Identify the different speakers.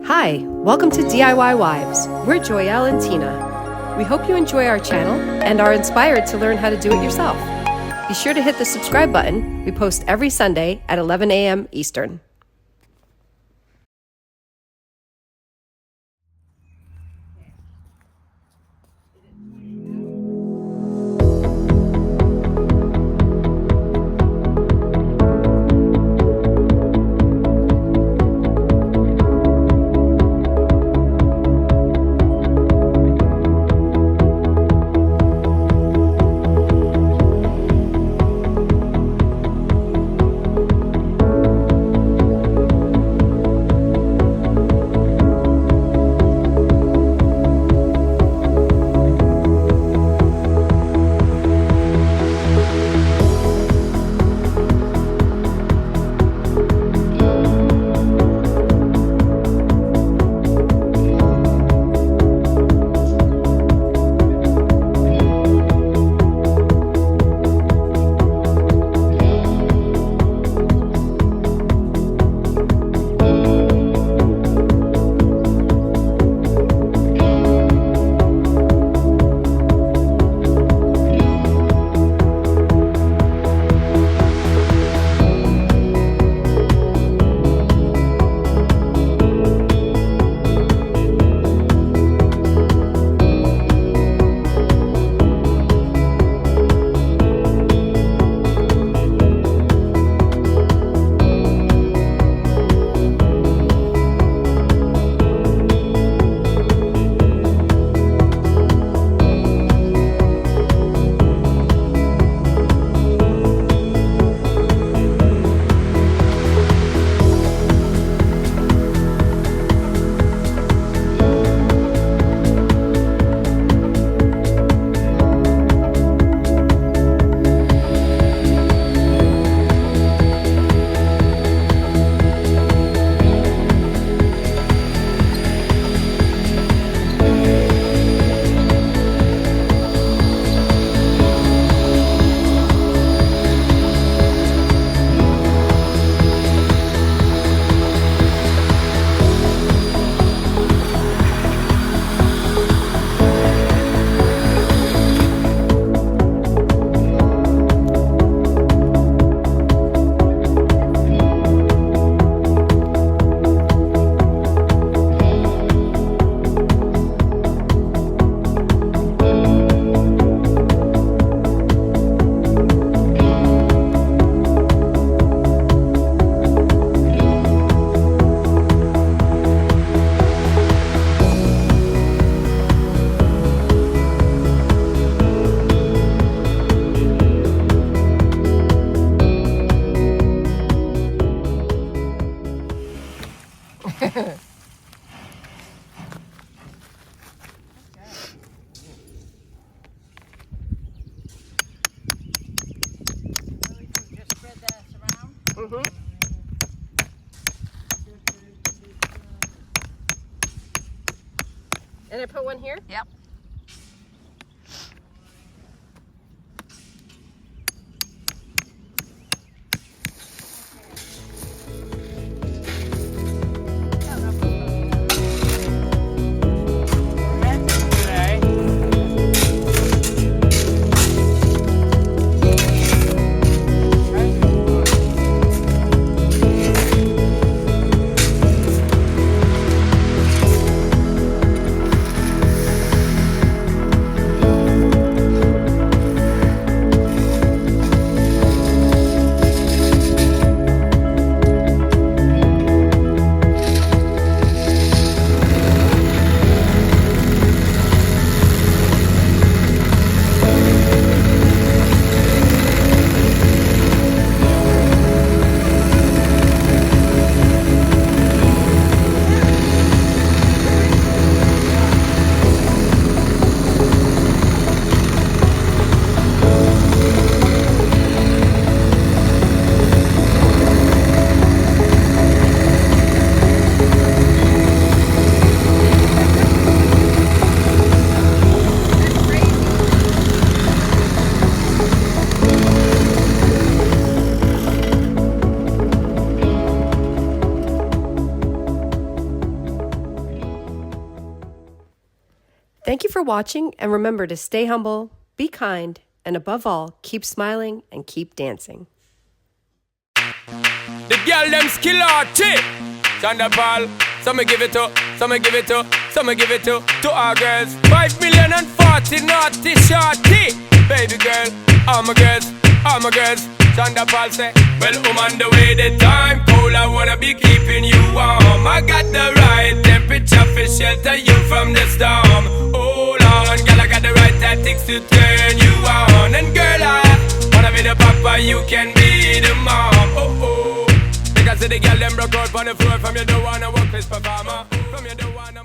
Speaker 1: Hi, welcome to DIY Wives. We're Joyelle and Tina. We hope you enjoy our channel and are inspired to learn how to do it yourself. Be sure to hit the subscribe button. We post every Sunday at 11 a.m. Eastern. And I put one here?
Speaker 2: Yep.
Speaker 1: Thank you for watching, and remember to stay humble, be kind, and above all, keep smiling and keep dancing.
Speaker 2: The girl them skill arty. Chanda Paul, some give it to, some give it to, some give it to our girls. 5,040,000 naughty shorty. Baby girl, all my girls, all my girls. Chanda Paul say, well, on the way the time cold, I wanna be keeping you warm. I got the right temperature for shelter you from the storm. Hold on, girl, I got the right tactics to turn you on. And girl, I wanna be the papa, you can be the mom. Oh, oh. Because the girl them broke out on the floor. From you don't wanna work this performer. From you don't wanna